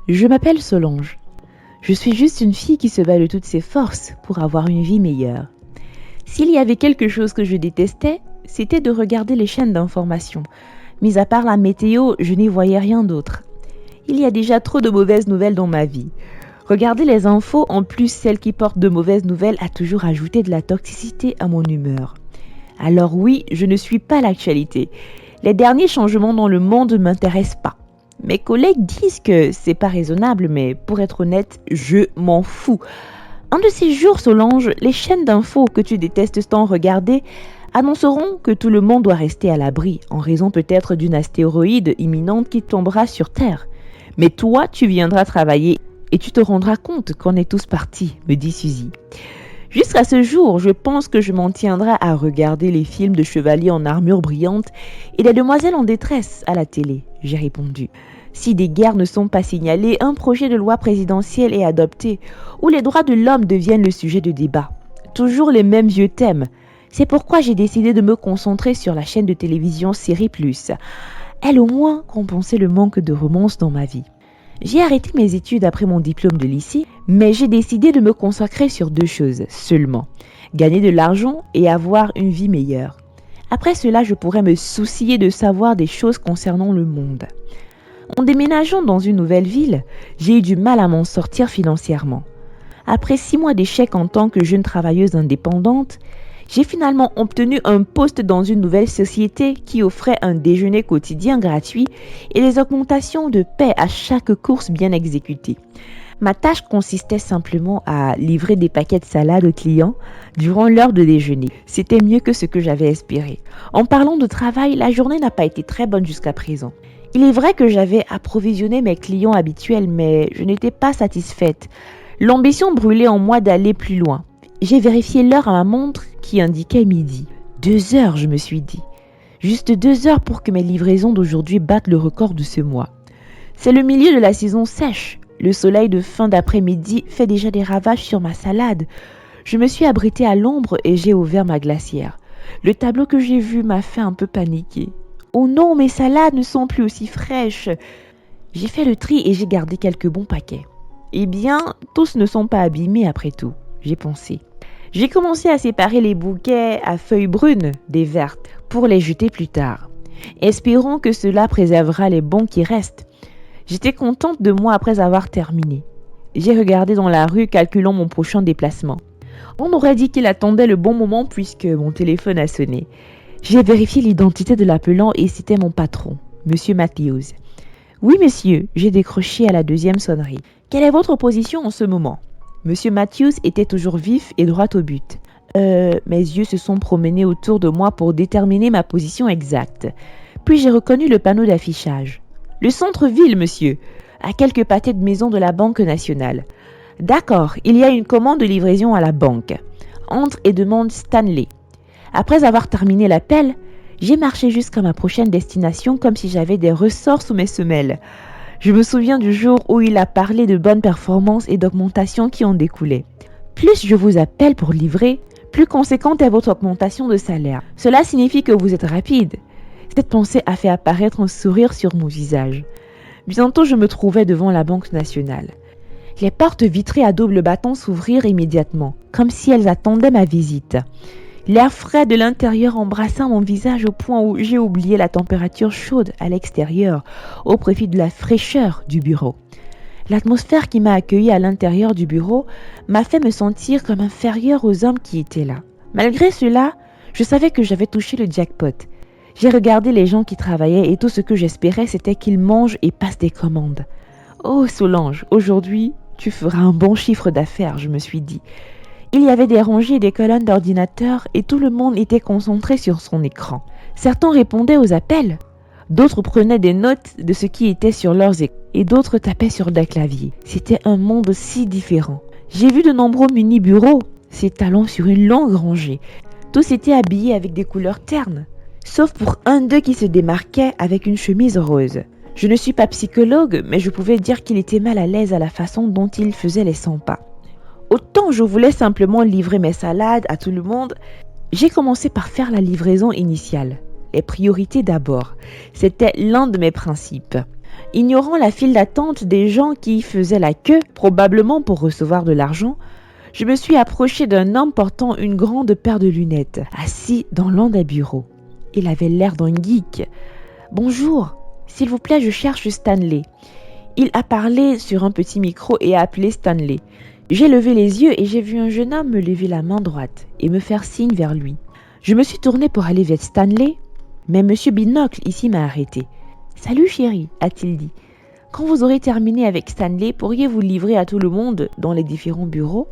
Je m'appelle Solange. Je suis juste une fille qui se bat de toutes ses forces pour avoir une vie meilleure. S'il y avait quelque chose que je détestais, c'était de regarder les chaînes d'information. Mis à part la météo, je n'y voyais rien d'autre. Il y a déjà trop de mauvaises nouvelles dans ma vie. Regarder les infos, en plus celles qui portent de mauvaises nouvelles, a toujours ajouté de la toxicité à mon humeur. Alors oui, je ne suis pas l'actualité. Les derniers changements dans le monde ne m'intéressent pas. Mes collègues disent que c'est pas raisonnable, mais pour être honnête, je m'en fous. Un de ces jours, Solange, les chaînes d'infos que tu détestes tant regarder annonceront que tout le monde doit rester à l'abri, en raison peut-être d'une astéroïde imminente qui tombera sur Terre. Mais toi, tu viendras travailler et tu te rendras compte qu'on est tous partis, me dit Suzy. Jusqu'à ce jour, je pense que je m'en tiendrai à regarder les films de chevaliers en armure brillante et des demoiselles en détresse à la télé, j'ai répondu. Si des guerres ne sont pas signalées, un projet de loi présidentielle est adopté où les droits de l'homme deviennent le sujet de débat. Toujours les mêmes vieux thèmes. C'est pourquoi j'ai décidé de me concentrer sur la chaîne de télévision Série Plus. Elle au moins compensait le manque de romance dans ma vie. J'ai arrêté mes études après mon diplôme de lycée, mais j'ai décidé de me consacrer sur 2 choses seulement. Gagner de l'argent et avoir une vie meilleure. Après cela, je pourrais me soucier de savoir des choses concernant le monde. En déménageant dans une nouvelle ville, j'ai eu du mal à m'en sortir financièrement. Après 6 mois d'échec en tant que jeune travailleuse indépendante, j'ai finalement obtenu un poste dans une nouvelle société qui offrait un déjeuner quotidien gratuit et des augmentations de paie à chaque course bien exécutée. Ma tâche consistait simplement à livrer des paquets de salade aux clients durant l'heure de déjeuner. C'était mieux que ce que j'avais espéré. En parlant de travail, la journée n'a pas été très bonne jusqu'à présent. Il est vrai que j'avais approvisionné mes clients habituels, mais je n'étais pas satisfaite. L'ambition brûlait en moi d'aller plus loin. J'ai vérifié l'heure à ma montre qui indiquait midi. 2 heures, je me suis dit. Juste 2 heures pour que mes livraisons d'aujourd'hui battent le record de ce mois. C'est le milieu de la saison sèche. Le soleil de fin d'après-midi fait déjà des ravages sur ma salade. Je me suis abritée à l'ombre et j'ai ouvert ma glacière. Le tableau que j'ai vu m'a fait un peu paniquer. Oh non, mes salades ne sont plus aussi fraîches. J'ai fait le tri et j'ai gardé quelques bons paquets. Eh bien, tous ne sont pas abîmés après tout, j'ai pensé. J'ai commencé à séparer les bouquets à feuilles brunes des vertes pour les jeter plus tard. Espérons que cela préservera les bons qui restent. J'étais contente de moi après avoir terminé. J'ai regardé dans la rue calculant mon prochain déplacement. On aurait dit qu'il attendait le bon moment puisque mon téléphone a sonné. J'ai vérifié l'identité de l'appelant et c'était mon patron, Monsieur Matthews. Oui, monsieur, j'ai décroché à la 2e sonnerie. Quelle est votre position en ce moment ? Monsieur Matthews était toujours vif et droit au but. Mes yeux se sont promenés autour de moi pour déterminer ma position exacte. Puis j'ai reconnu le panneau d'affichage. Le centre-ville, monsieur, à quelques pâtés de maison de la Banque nationale. D'accord, il y a une commande de livraison à la banque. Entre et demande Stanley. Après avoir terminé l'appel, j'ai marché jusqu'à ma prochaine destination comme si j'avais des ressorts sous mes semelles. Je me souviens du jour où il a parlé de bonnes performances et d'augmentations qui en découlaient. Plus je vous appelle pour livrer, plus conséquente est votre augmentation de salaire. Cela signifie que vous êtes rapide. Cette pensée a fait apparaître un sourire sur mon visage. Bientôt, je me trouvais devant la Banque nationale. Les portes vitrées à double battant s'ouvrirent immédiatement, comme si elles attendaient ma visite. L'air frais de l'intérieur embrassa mon visage au point où j'ai oublié la température chaude à l'extérieur, au profit de la fraîcheur du bureau. L'atmosphère qui m'a accueilli à l'intérieur du bureau m'a fait me sentir comme inférieure aux hommes qui étaient là. Malgré cela, je savais que j'avais touché le jackpot. J'ai regardé les gens qui travaillaient et tout ce que j'espérais, c'était qu'ils mangent et passent des commandes. Oh Solange, aujourd'hui, tu feras un bon chiffre d'affaires, je me suis dit. Il y avait des rangées et des colonnes d'ordinateurs et tout le monde était concentré sur son écran. Certains répondaient aux appels, d'autres prenaient des notes de ce qui était sur leurs écrans et d'autres tapaient sur des claviers. C'était un monde si différent. J'ai vu de nombreux mini-bureaux s'étalant sur une longue rangée. Tous étaient habillés avec des couleurs ternes, sauf pour un d'eux qui se démarquait avec une chemise rose. Je ne suis pas psychologue, mais je pouvais dire qu'il était mal à l'aise à la façon dont il faisait les 100 pas. Autant je voulais simplement livrer mes salades à tout le monde, j'ai commencé par faire la livraison initiale. Les priorités d'abord. C'était l'un de mes principes. Ignorant la file d'attente des gens qui faisaient la queue, probablement pour recevoir de l'argent, je me suis approchée d'un homme portant une grande paire de lunettes, assis dans l'un des bureaux. Il avait l'air d'un geek. « Bonjour, s'il vous plaît, je cherche Stanley. » Il a parlé sur un petit micro et a appelé Stanley. J'ai levé les yeux et j'ai vu un jeune homme me lever la main droite et me faire signe vers lui. Je me suis tournée pour aller vers Stanley, mais Monsieur Binocle ici m'a arrêté. « Salut chérie, a-t-il dit. Quand vous aurez terminé avec Stanley, pourriez-vous livrer à tout le monde dans les différents bureaux ?»«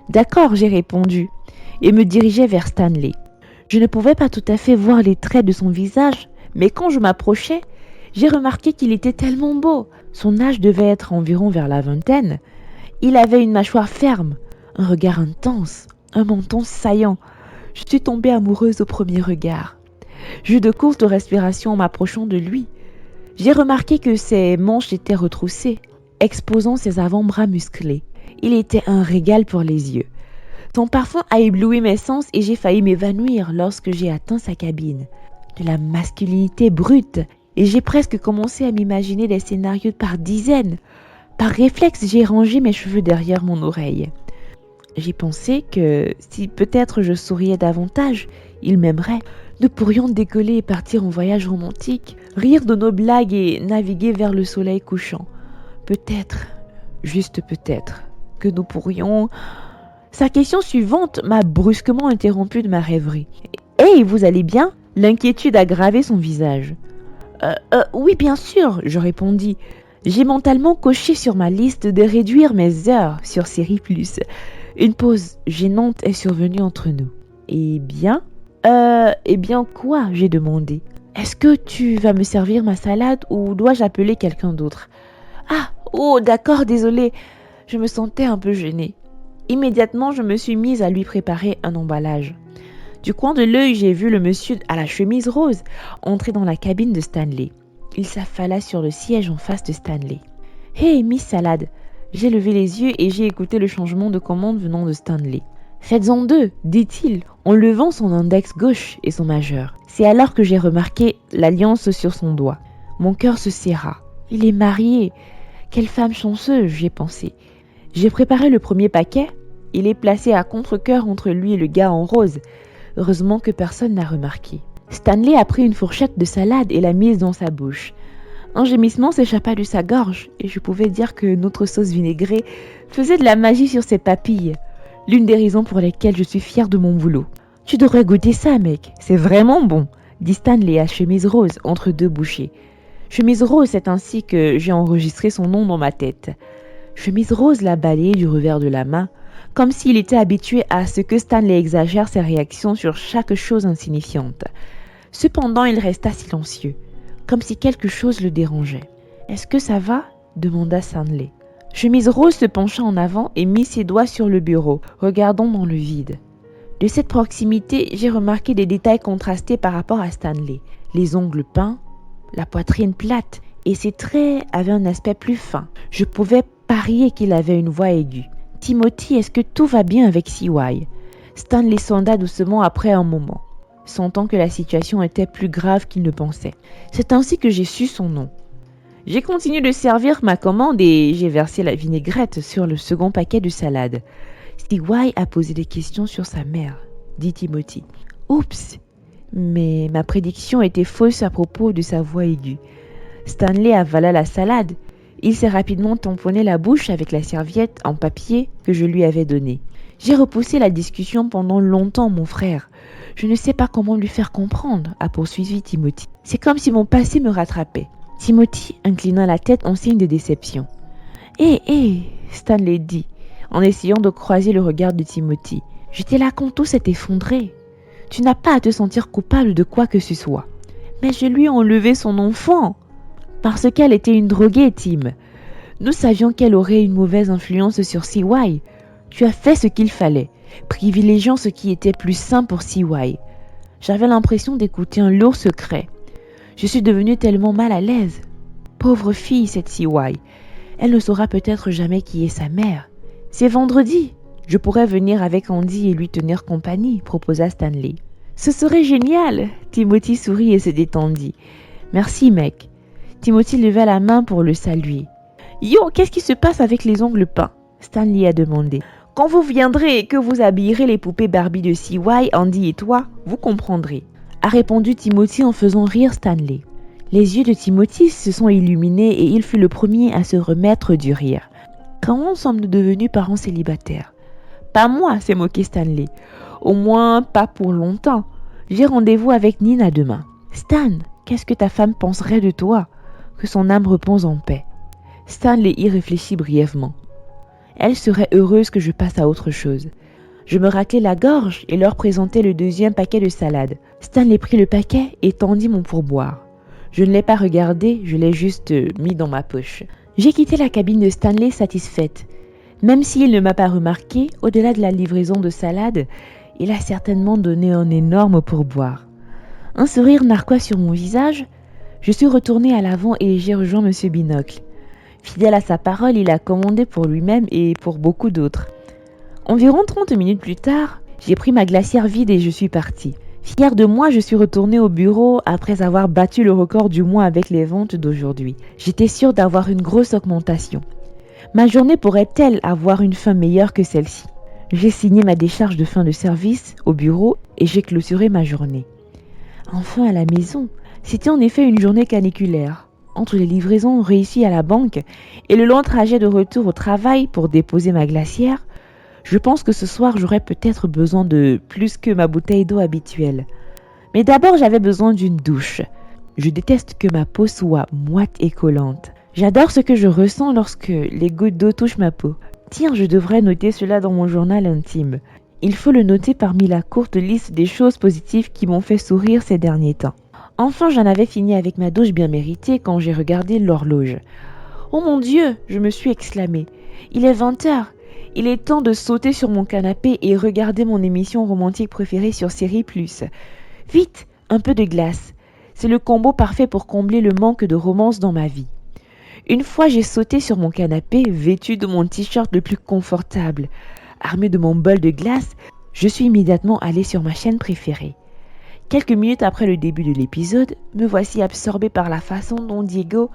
D'accord, j'ai répondu, et me dirigeais vers Stanley. Je ne pouvais pas tout à fait voir les traits de son visage, mais quand je m'approchais, j'ai remarqué qu'il était tellement beau. Son âge devait être environ vers la vingtaine. Il avait une mâchoire ferme, un regard intense, un menton saillant. Je suis tombée amoureuse au premier regard. J'eus de courtes respirations en m'approchant de lui. J'ai remarqué que ses manches étaient retroussées, exposant ses avant-bras musclés. Il était un régal pour les yeux. Son parfum a ébloui mes sens et j'ai failli m'évanouir lorsque j'ai atteint sa cabine. De la masculinité brute, et j'ai presque commencé à m'imaginer des scénarios par dizaines. Par réflexe, j'ai rangé mes cheveux derrière mon oreille. J'ai pensé que si peut-être je souriais davantage, il m'aimerait. Nous pourrions décoller et partir en voyage romantique, rire de nos blagues et naviguer vers le soleil couchant. Peut-être, juste peut-être, que nous pourrions... Sa question suivante m'a brusquement interrompu de ma rêverie. « Hey, vous allez bien ?» L'inquiétude a gravé son visage. Oui, bien sûr, je répondis. J'ai mentalement coché sur ma liste de réduire mes heures sur Série Plus. Une pause gênante est survenue entre nous. Eh bien quoi, j'ai demandé. Est-ce que tu vas me servir ma salade ou dois-je appeler quelqu'un d'autre? D'accord, désolé. Je me sentais un peu gênée. Immédiatement, je me suis mise à lui préparer un emballage. Du coin de l'œil, j'ai vu le monsieur à la chemise rose entrer dans la cabine de Stanley. Il s'affala sur le siège en face de Stanley. « Hey, Miss Salade !» J'ai levé les yeux et j'ai écouté le changement de commande venant de Stanley. « Faites-en deux, dit-il, en levant son index gauche et son majeur. C'est alors que j'ai remarqué l'alliance sur son doigt. Mon cœur se serra. Il est marié. Quelle femme chanceuse, j'ai pensé. J'ai préparé le premier paquet. Il est placé à contre-cœur entre lui et le gars en rose. Heureusement que personne n'a remarqué. Stanley a pris une fourchette de salade et l'a mise dans sa bouche. Un gémissement s'échappa de sa gorge et je pouvais dire que notre sauce vinaigrée faisait de la magie sur ses papilles. L'une des raisons pour lesquelles je suis fière de mon boulot. « Tu devrais goûter ça, mec. C'est vraiment bon, » dit Stanley à chemise rose entre deux bouchées. Chemise rose, c'est ainsi que j'ai enregistré son nom dans ma tête. Chemise rose l'a balayé du revers de la main, comme s'il était habitué à ce que Stanley exagère ses réactions sur chaque chose insignifiante. Cependant, il resta silencieux, comme si quelque chose le dérangeait. « Est-ce que ça va ?» demanda Stanley. Chemise rose se pencha en avant et mit ses doigts sur le bureau, regardant dans le vide. De cette proximité, j'ai remarqué des détails contrastés par rapport à Stanley. Les ongles peints, la poitrine plate et ses traits avaient un aspect plus fin. Je pouvais parier qu'il avait une voix aiguë. « Timothy, est-ce que tout va bien avec CY ?» Stanley sonda doucement après un moment, sentant que la situation était plus grave qu'il ne pensait. C'est ainsi que j'ai su son nom. J'ai continué de servir ma commande et j'ai versé la vinaigrette sur le second paquet de salade. CY a posé des questions sur sa mère, dit Timothy. Oups! Mais ma prédiction était fausse à propos de sa voix aiguë. Stanley avala la salade. Il s'est rapidement tamponné la bouche avec la serviette en papier que je lui avais donnée. J'ai repoussé la discussion pendant longtemps, mon frère. Je ne sais pas comment lui faire comprendre, a poursuivi Timothy. C'est comme si mon passé me rattrapait. Timothy inclina la tête en signe de déception. Hé, Stanley dit, en essayant de croiser le regard de Timothy. J'étais là quand tout s'est effondré. Tu n'as pas à te sentir coupable de quoi que ce soit. Mais je lui ai enlevé son enfant. Parce qu'elle était une droguée, Tim. Nous savions qu'elle aurait une mauvaise influence sur CY. Tu as fait ce qu'il fallait, privilégiant ce qui était plus sain pour CY. J'avais l'impression d'écouter un lourd secret. Je suis devenue tellement mal à l'aise. Pauvre fille, cette CY. Elle ne saura peut-être jamais qui est sa mère. C'est vendredi. Je pourrais venir avec Andy et lui tenir compagnie, proposa Stanley. Ce serait génial. Timothy sourit et se détendit. Merci, mec. Timothy leva la main pour le saluer. « Yo, qu'est-ce qui se passe avec les ongles peints ?» Stanley a demandé. « Quand vous viendrez et que vous habillerez les poupées Barbie de CY, Andy et toi, vous comprendrez. » a répondu Timothy en faisant rire Stanley. Les yeux de Timothy se sont illuminés et il fut le premier à se remettre du rire. « Comment sommes-nous devenus parents célibataires ?»« Pas moi, s'est moqué Stanley. Au moins, pas pour longtemps. J'ai rendez-vous avec Nina demain. »« Stan, qu'est-ce que ta femme penserait de toi ? Que son âme repose en paix. » Stanley y réfléchit brièvement. Elle serait heureuse que je passe à autre chose. Je me raclai la gorge et leur présentai le deuxième paquet de salade. Stanley prit le paquet et tendit mon pourboire. Je ne l'ai pas regardé, je l'ai juste mis dans ma poche. J'ai quitté la cabine de Stanley satisfaite. Même s'il ne m'a pas remarqué, au-delà de la livraison de salade, il a certainement donné un énorme pourboire. Un sourire narquois sur mon visage, je suis retournée à l'avant et j'ai rejoint M. Binocle. Fidèle à sa parole, il a commandé pour lui-même et pour beaucoup d'autres. Environ 30 minutes plus tard, j'ai pris ma glacière vide et je suis partie. Fière de moi, je suis retournée au bureau après avoir battu le record du mois avec les ventes d'aujourd'hui. J'étais sûre d'avoir une grosse augmentation. Ma journée pourrait-elle avoir une fin meilleure que celle-ci ? J'ai signé ma décharge de fin de service au bureau et j'ai clôturé ma journée. Enfin à la maison, c'était en effet une journée caniculaire. Entre les livraisons réussies à la banque et le long trajet de retour au travail pour déposer ma glacière, je pense que ce soir j'aurais peut-être besoin de plus que ma bouteille d'eau habituelle. Mais d'abord j'avais besoin d'une douche. Je déteste que ma peau soit moite et collante. J'adore ce que je ressens lorsque les gouttes d'eau touchent ma peau. Tiens, je devrais noter cela dans mon journal intime. Il faut le noter parmi la courte liste des choses positives qui m'ont fait sourire ces derniers temps. Enfin, j'en avais fini avec ma douche bien méritée quand j'ai regardé l'horloge. « Oh mon Dieu !» je me suis exclamée. « Il est 20h. Il est temps de sauter sur mon canapé et regarder mon émission romantique préférée sur Série+. Vite, un peu de glace. C'est le combo parfait pour combler le manque de romance dans ma vie. » Une fois j'ai sauté sur mon canapé, vêtue de mon t-shirt le plus confortable, armée de mon bol de glace, je suis immédiatement allée sur ma chaîne préférée. Quelques minutes après le début de l'épisode, me voici absorbée par la façon dont Diego,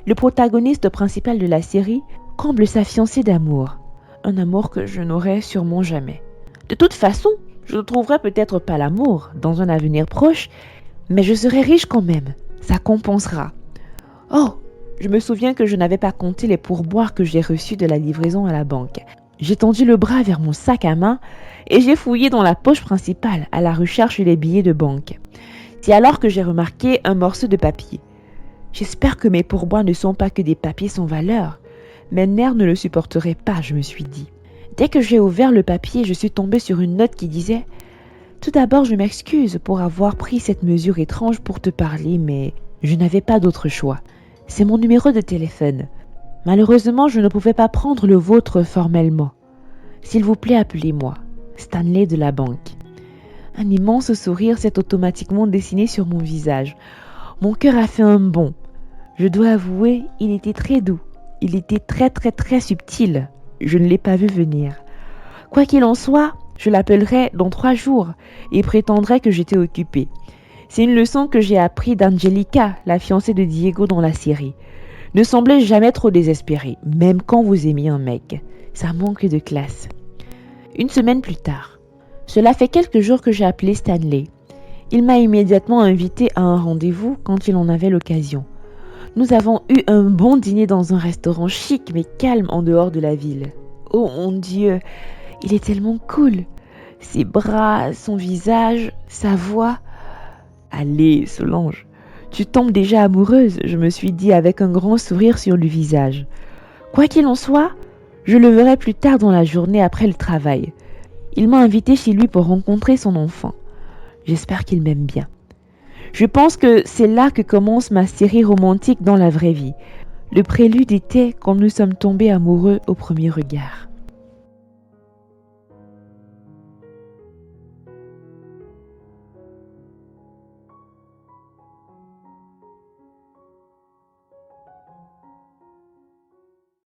le protagoniste principal de la série, comble sa fiancée d'amour. Un amour que je n'aurai sûrement jamais. De toute façon, je ne trouverai peut-être pas l'amour dans un avenir proche, mais je serai riche quand même. Ça compensera. Oh, je me souviens que je n'avais pas compté les pourboires que j'ai reçus de la livraison à la banque. J'ai tendu le bras vers mon sac à main et j'ai fouillé dans la poche principale à la recherche des billets de banque. C'est alors que j'ai remarqué un morceau de papier. J'espère que mes pourboires ne sont pas que des papiers sans valeur. Mes nerfs ne le supporteraient pas, je me suis dit. Dès que j'ai ouvert le papier, je suis tombée sur une note qui disait « Tout d'abord, je m'excuse pour avoir pris cette mesure étrange pour te parler, mais je n'avais pas d'autre choix. C'est mon numéro de téléphone. Malheureusement, je ne pouvais pas prendre le vôtre formellement. S'il vous plaît, appelez-moi. Stanley de la banque. » Un immense sourire s'est automatiquement dessiné sur mon visage. Mon cœur a fait un bond. Je dois avouer, il était très doux. Il était très subtil. Je ne l'ai pas vu venir. Quoi qu'il en soit, je l'appellerai dans 3 jours et prétendrai que j'étais occupée. C'est une leçon que j'ai appris d'Angelica, la fiancée de Diego dans la série. Ne semblez jamais trop désespéré, même quand vous aimez un mec. Ça manque de classe. Une semaine plus tard. Cela fait quelques jours que j'ai appelé Stanley. Il m'a immédiatement invité à un rendez-vous quand il en avait l'occasion. Nous avons eu un bon dîner dans un restaurant chic mais calme en dehors de la ville. Oh mon Dieu, il est tellement cool. Ses bras, son visage, sa voix. Allez, Solange, tu tombes déjà amoureuse, je me suis dit avec un grand sourire sur le visage. Quoi qu'il en soit, je le verrai plus tard dans la journée après le travail. Il m'a invité chez lui pour rencontrer son enfant. J'espère qu'il m'aime bien. Je pense que c'est là que commence ma série romantique dans la vraie vie. Le prélude était quand nous sommes tombés amoureux au premier regard.